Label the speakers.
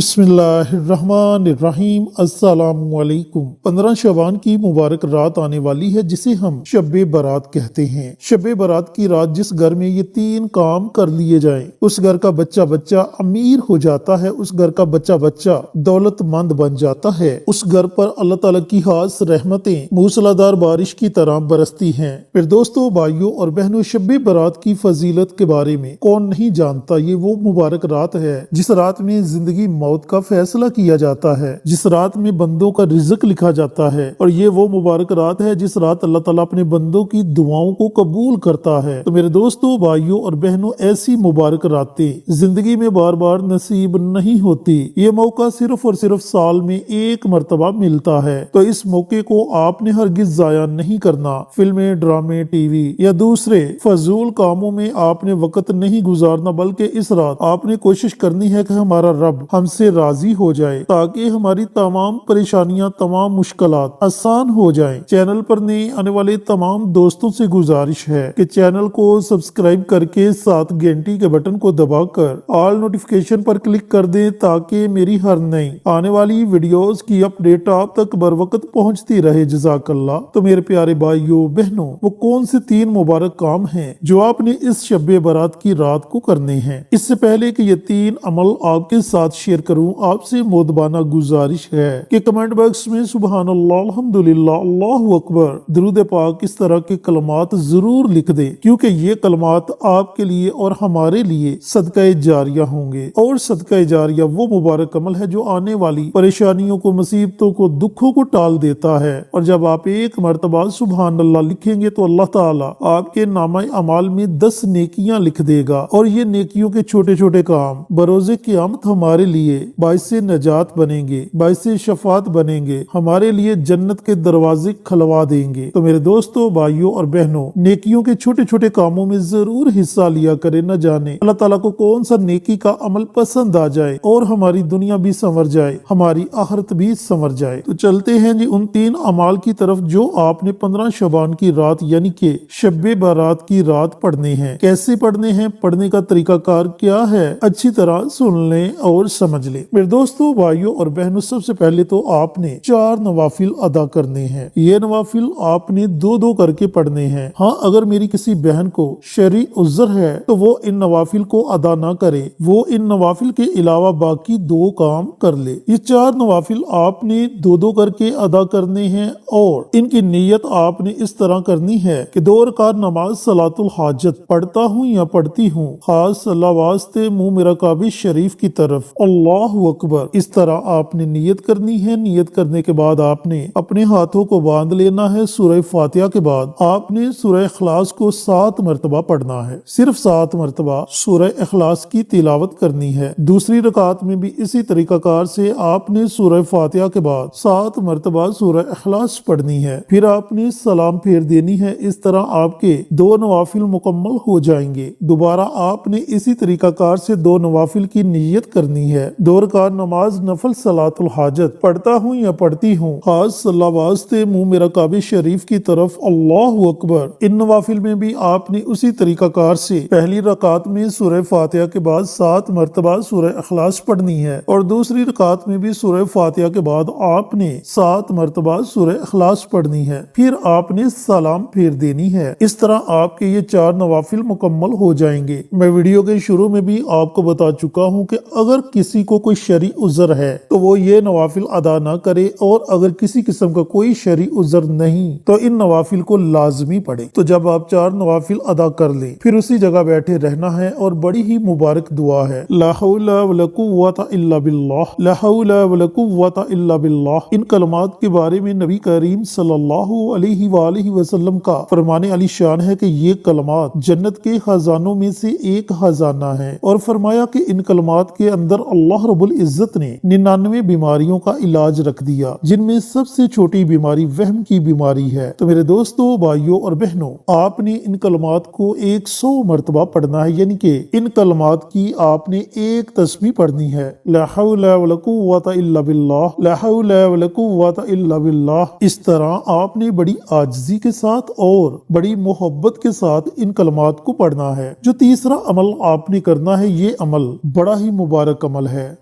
Speaker 1: بسم اللہ الرحمن الرحیم۔ السلام علیکم۔ 15 شعبان کی مبارک رات آنے والی ہے جسے ہم شب برات کہتے ہیں۔ شب برات کی رات جس گھر میں یہ 3 کام کر لیے جائیں اس گھر کا بچہ بچہ امیر ہو جاتا ہے، اس گھر کا بچہ بچہ دولت مند بن جاتا ہے، اس گھر پر اللہ تعالیٰ کی خاص رحمتیں موسلادھار بارش کی طرح برستی ہیں۔ پھر دوستو، بھائیوں اور بہنوں، شب برات کی فضیلت کے بارے میں کون نہیں جانتا۔ یہ وہ مبارک رات ہے جس رات میں زندگی موت کا فیصلہ کیا جاتا ہے، جس رات میں بندوں کا رزق لکھا جاتا ہے، اور یہ وہ مبارک رات ہے جس رات اللہ تعالیٰ اپنے بندوں کی دعاؤں کو قبول کرتا ہے۔ تو میرے دوستو، بھائیوں اور بہنوں، ایسی مبارک راتیں زندگی میں بار بار نصیب نہیں ہوتی۔ یہ موقع صرف اور صرف سال میں ایک مرتبہ ملتا ہے، تو اس موقع کو آپ نے ہرگز ضائع نہیں کرنا۔ فلمیں، ڈرامے، ٹی وی یا دوسرے فضول کاموں میں آپ نے وقت نہیں گزارنا، بلکہ اس رات آپ نے کوشش کرنی ہے کہ ہمارا رب ہم سے راضی ہو جائے تاکہ ہماری تمام پریشانیاں، تمام مشکلات آسان ہو جائیں۔ چینل پر نئے آنے والے تمام دوستوں سے گزارش ہے کہ چینل کو سبسکرائب کر کے ساتھ گھنٹی کے بٹن کو دبا کر آل نوٹیفیکیشن پر کلک کر دیں تاکہ میری ہر نئی آنے والی ویڈیوز کی اپڈیٹ آپ تک بر وقت پہنچتی رہے۔ جزاک اللہ۔ تو میرے پیارے بھائیوں بہنوں، وہ کون سے 3 مبارک کام ہیں جو آپ نے اس شب برات کی رات کو کرنے ہیں؟ اس سے پہلے کہ یہ 3 عمل آپ کے ساتھ شیئر کروں، آپ سے مودبانہ گزارش ہے کہ کمنٹ باکس میں سبحان اللہ، الحمدللہ، اللہ اکبر، درود پاک اس طرح کے کلمات ضرور لکھ دیں، کیونکہ یہ کلمات آپ کے لیے اور ہمارے لیے صدقہ جاریہ ہوں گے۔ اور صدقہ جاریہ وہ مبارک عمل ہے جو آنے والی پریشانیوں کو، مصیبتوں کو، دکھوں کو ٹال دیتا ہے۔ اور جب آپ ایک مرتبہ سبحان اللہ لکھیں گے تو اللہ تعالیٰ آپ کے نامہ اعمال میں 10 نیکیاں لکھ دے گا، اور یہ نیکیوں کے چھوٹے چھوٹے کام بروز قیامت ہمارے لیے باعث نجات بنیں گے، باعث شفاعت بنیں گے، ہمارے لیے جنت کے دروازے کھلوا دیں گے۔ تو میرے دوستو، بھائیوں اور بہنوں، نیکیوں کے چھوٹے چھوٹے کاموں میں ضرور حصہ لیا کرے، نہ جانے اللہ تعالیٰ کو کون سا نیکی کا عمل پسند آ جائے اور ہماری دنیا بھی سنور جائے، ہماری آخرت بھی سنور جائے۔ تو چلتے ہیں جی ان 3 اعمال کی طرف جو آپ نے 15 شعبان کی رات یعنی کہ شب برات کی رات پڑھنے ہیں۔ کیسے پڑھنے ہیں، پڑھنے کا طریقہ کار کیا ہے، اچھی طرح سن لیں اور سمجھ لیں۔ میرے دوستو، بھائیوں اور بہنوں، سب سے پہلے تو آپ نے 4 نوافل ادا کرنے ہیں۔ یہ نوافل آپ نے 2 کر کے پڑھنے ہیں۔ ہاں، اگر میری کسی بہن کو شرعی عذر ہے تو وہ ان نوافل کو ادا نہ کرے، وہ ان نوافل کے علاوہ باقی 2 کام کر لے۔ یہ 4 نوافل آپ نے 2 کر کے ادا کرنے ہیں، اور ان کی نیت آپ نے اس طرح کرنی ہے کہ 2 رکعت نماز صلاۃ الحاجت پڑھتا ہوں یا پڑھتی ہوں، خاص اللہ واسطے منہ میرا کعبہ شریف کی طرف، اللہ اکبر، اس طرح آپ نے نیت کرنی ہے۔ نیت کرنے کے بعد آپ نے اپنے ہاتھوں کو باندھ لینا ہے۔ سورہ فاتحہ کے بعد آپ نے سورہ اخلاص کو 7 مرتبہ پڑھنا ہے، صرف 7 مرتبہ سورہ اخلاص کی تلاوت کرنی ہے۔ دوسری رکعت میں بھی اسی طریقہ کار سے آپ نے سورہ فاتحہ کے بعد 7 مرتبہ سورہ اخلاص پڑھنی ہے، پھر آپ نے سلام پھیر دینی ہے۔ اس طرح آپ کے 2 نوافل مکمل ہو جائیں گے۔ دوبارہ آپ نے اسی طریقہ کار سے 2 نوافل کی نیت کرنی ہے۔ 2 رکعت نماز نفل صلاۃ الحاجت پڑھتا ہوں یا پڑھتی ہوں، خاص اللہ واسطے منہ میرا کعبہ شریف کی طرف، اللہ اکبر۔ ان نوافل میں بھی آپ نے اسی طریقہ کار سے پہلی رکعت میں سورہ فاتحہ کے بعد 7 مرتبہ سورہ اخلاص پڑھنی ہے، اور دوسری رکعت میں بھی سورہ فاتحہ کے بعد آپ نے 7 مرتبہ سورہ اخلاص پڑھنی ہے، پھر آپ نے سلام پھیر دینی ہے۔ اس طرح آپ کے یہ 4 نوافل مکمل ہو جائیں گے۔ میں ویڈیو کے شروع میں بھی آپ کو بتا چکا ہوں کہ اگر کسی کو کوئی شرعی عذر ہے تو وہ یہ نوافل ادا نہ کرے، اور اگر کسی قسم کا کوئی شرعی عذر نہیں تو ان نوافل کو لازمی پڑھے۔ تو جب آپ 4 نوافل ادا کر لیں، پھر اسی جگہ بیٹھے رہنا ہے، اور بڑی ہی مبارک دعا ہے، لا حول ولا قوت الا باللہ، لا حول ولا قوت الا باللہ۔ ان کلمات کے بارے میں نبی کریم صلی اللہ علیہ وآلہ وسلم کا فرمان علی شان ہے کہ یہ کلمات جنت کے خزانوں میں سے ایک خزانہ ہے، اور فرمایا کہ ان کلمات کے اندر اللہ رب العزت نے 99 بیماریوں کا علاج رکھ دیا، جن میں سب سے چھوٹی بیماری وہم کی بیماری ہے۔ تو میرے دوستو، بھائیوں اور بہنوں، آپ نے ان کلمات کو 100 مرتبہ پڑھنا ہے، یعنی کہ ان کلمات کی آپ نے ایک تسبیح پڑھنی ہے، لا حول ولا قوت الا باللہ، لا حول ولا قوت الا باللہ۔ اس طرح آپ نے بڑی عاجزی کے ساتھ اور بڑی محبت کے ساتھ ان کلمات کو پڑھنا ہے۔ جو تیسرا عمل آپ نے کرنا ہے، یہ عمل بڑا ہی مبارک عمل ہے۔ ہے,